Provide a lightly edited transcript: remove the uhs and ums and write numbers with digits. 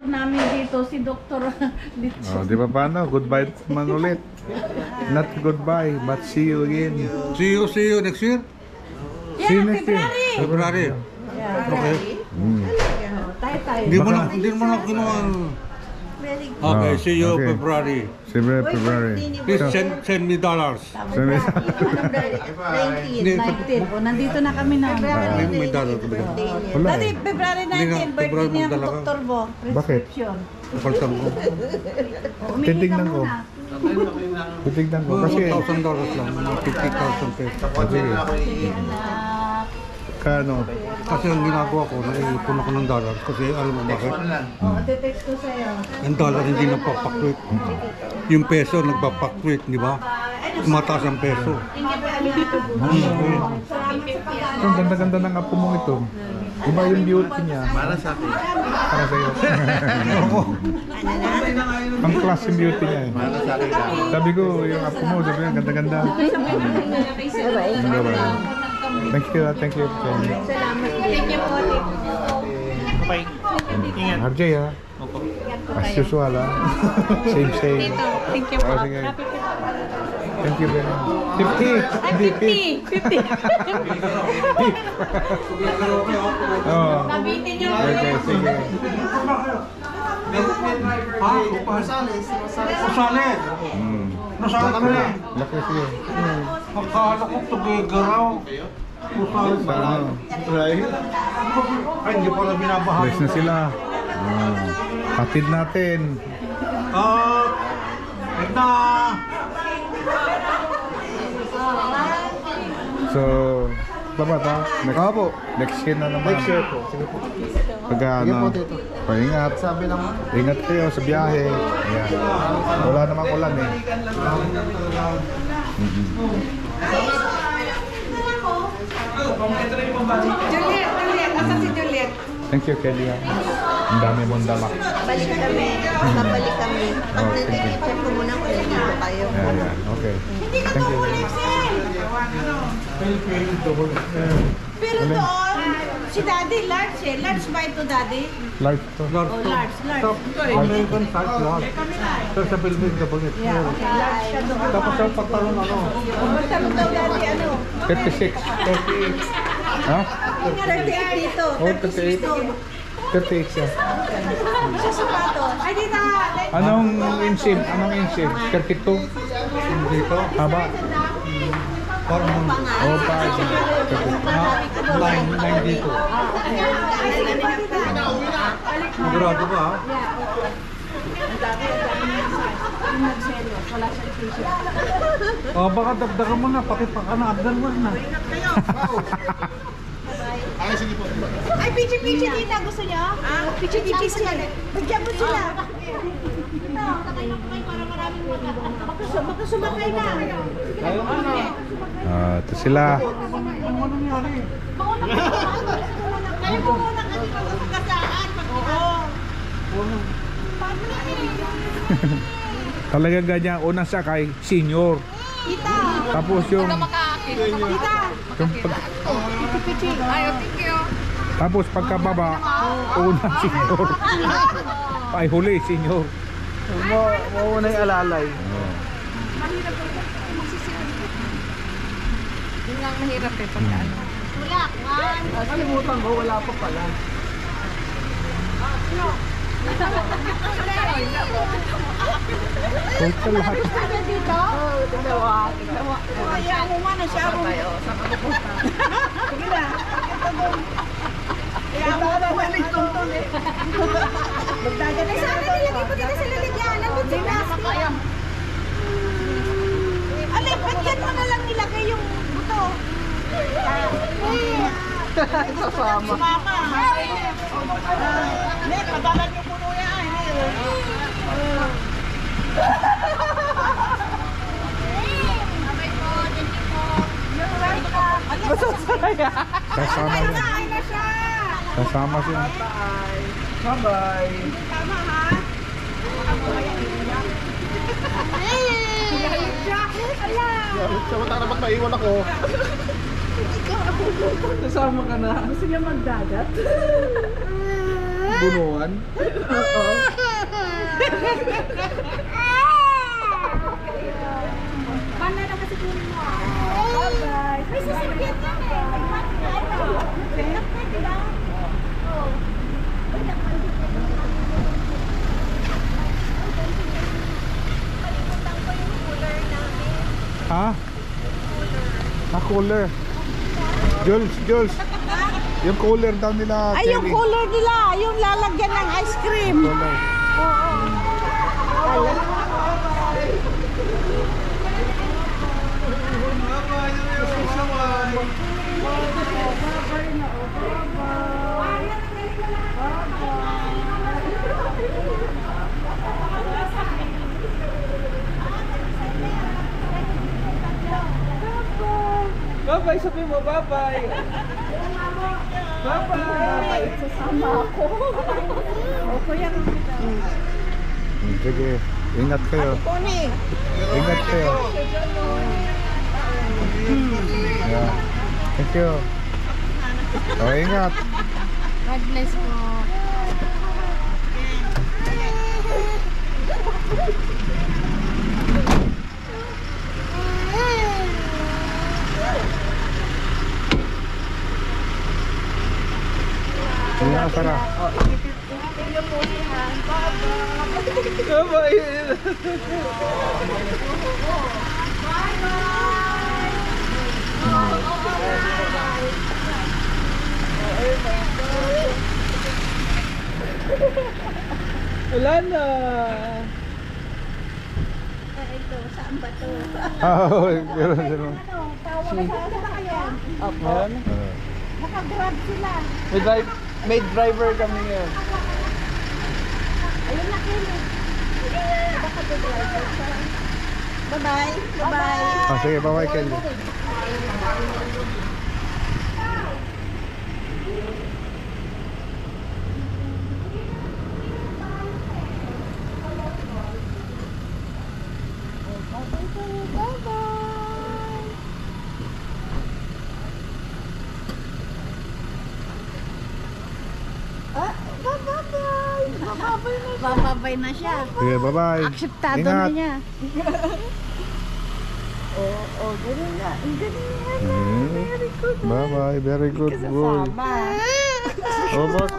namin dito, si Dr. Oh, di ba paano? Goodbye man ulit. Not goodbye, but see you again. See you next year. See you next year. February. Okay. Tayo. Hindi mo na kinuha. Okay, see you Okay. February. February. Please send me dollars. Sabi, 19. O, nandito na kami na. May dollar ka ba? wala Dati, eh. February Hindi nga, 19, birthday February niya ang magdala ka. doktor mo. Bakit? Prescription. Kapaltan ko. O, umihi ka Titignan ko. muna. Titignan ko kasi $1,000 lang, mga 50,000 pesos. sige, Anak. kano? Kasi ang ginagawa ko, naiipon ako ng dollar. Kasi alam mo bakit? O, text ko sa'yo. Ang dollar hindi nagpapakwit. Yung peso nagpapakwit, di ba? Tumataas ang peso. Ang ganda-ganda ng apo mong ito. Iba yung beauty niya. Para sa akin. Para sa iyo. Ang class yung beauty niya eh. Sabi ko, yung apo mo, sabi ko, ganda-ganda. Thank you. Thank you po. Bye. Ingat. RJ ha. As usual ha. Same. Thank you po. Oh, sige. Thank you very much. 50! Hindi, 50! Oh. Nabitin niyo. Okay, sige. Rosales. Nasaan Laki, kami na? laki sige. Akala ko tugigaraw. Rosales Sa ano? Ay, hindi pala binabahan. Bless na sila. Hatid natin. Ito. So, dapat ha? Next year na naman. Next year po. Sige po. Pag ano, paingat. Sabi lang. Ingat kayo sa biyahe. Ayan. Wala namang ulan eh. Juliet. Asa si Juliet? Thank you, Kelly ha. Ang dami mong dala. Balik kami. Babalik kami. Pag Oh, thank you. check ko muna kung nandito kayo. Ayan. Okay. Thank you. Pero doon, si Daddy large eh. Large ba ito, Daddy? Large to. Oh, large. American size lang. Pero sa Philippines ka bagit. Yeah, okay. Large siya doon. Tapos sa pagtalon ano? Magtanong daw, Daddy, ano? 36. 38. Ha? 38 dito. Oh, 38. 38 siya. Sa sapatos. Ay, dito. Anong inch? Anong inch? 32? Dito. Haba? Parang Oh, pa. 9 dito. Sigurado ba? Oh, baka dagdagan mo na, pati pa ka na, abdan mo na. Ay, pichi-pichi dito. Gusto niyo? Pichi-pichi sila. Bigyan mo sila. Baka sumakay na. Ito sila. Kayo po muna kasi magkasaan. Talaga ganyan. Unang sakay, senior. Tita. Tapos yung... Tita. yung tapos pagkababa, unang senior. Ay, huli, senior. Mauna yung alalay. Yun nga ang mahirap eh pag ano. Kalimutan ko, wala pa pala. Total lahat. Dito? Tingnan mo. Kaya mo man na siya. Sige na. Kaya mo naman itong eh. Magdadali sa akin, nilagay mo dito sa lalagyan. Nandun si plastic. Alay, bagyan mo na lang nilagay yung buto. Sasama. Sumama. Hindi, padalan yung puno yan. Sasama siya. Ay na siya. Sasama siya. Bye-bye. Tama ha? Galit siya. Ala. Samanta ka naman maiwan ako. Kasama ka na. Gusto niya magdagat? Bunuan. Oo. Banda na kasi kunin mo. Bye-bye. May sasakyan yan eh. Diba? Oo. Kalimutan ko yung cooler namin. Ha? Cooler. Jules. Yung cooler daw nila. Ay, yung Kelly. cooler nila. Yung lalagyan ng ice cream. Cooler. Bye-bye, sabi mo, bye-bye. Bye-bye. Sasama ako. O, kuya. Sige. Ingat kayo. Kuni. Ingat kayo. Yeah. Thank you. Oh, ingat. God bless mo. Sige na, Sarah. Bye-bye. Wala na. Ito, saan ba to? Oh, pero. Opo. Nakagrab sila. May driver kami ngayon. Ayun na, Kelly. Bye-bye. Bye-bye. Sige, bye-bye, Kelly. Bababay na siya. Sige, bye-bye. Akseptado Ingat. na niya. Ganun nga. Ang galing nga. Bye-bye. Very good boy. Sama. Oh, boss.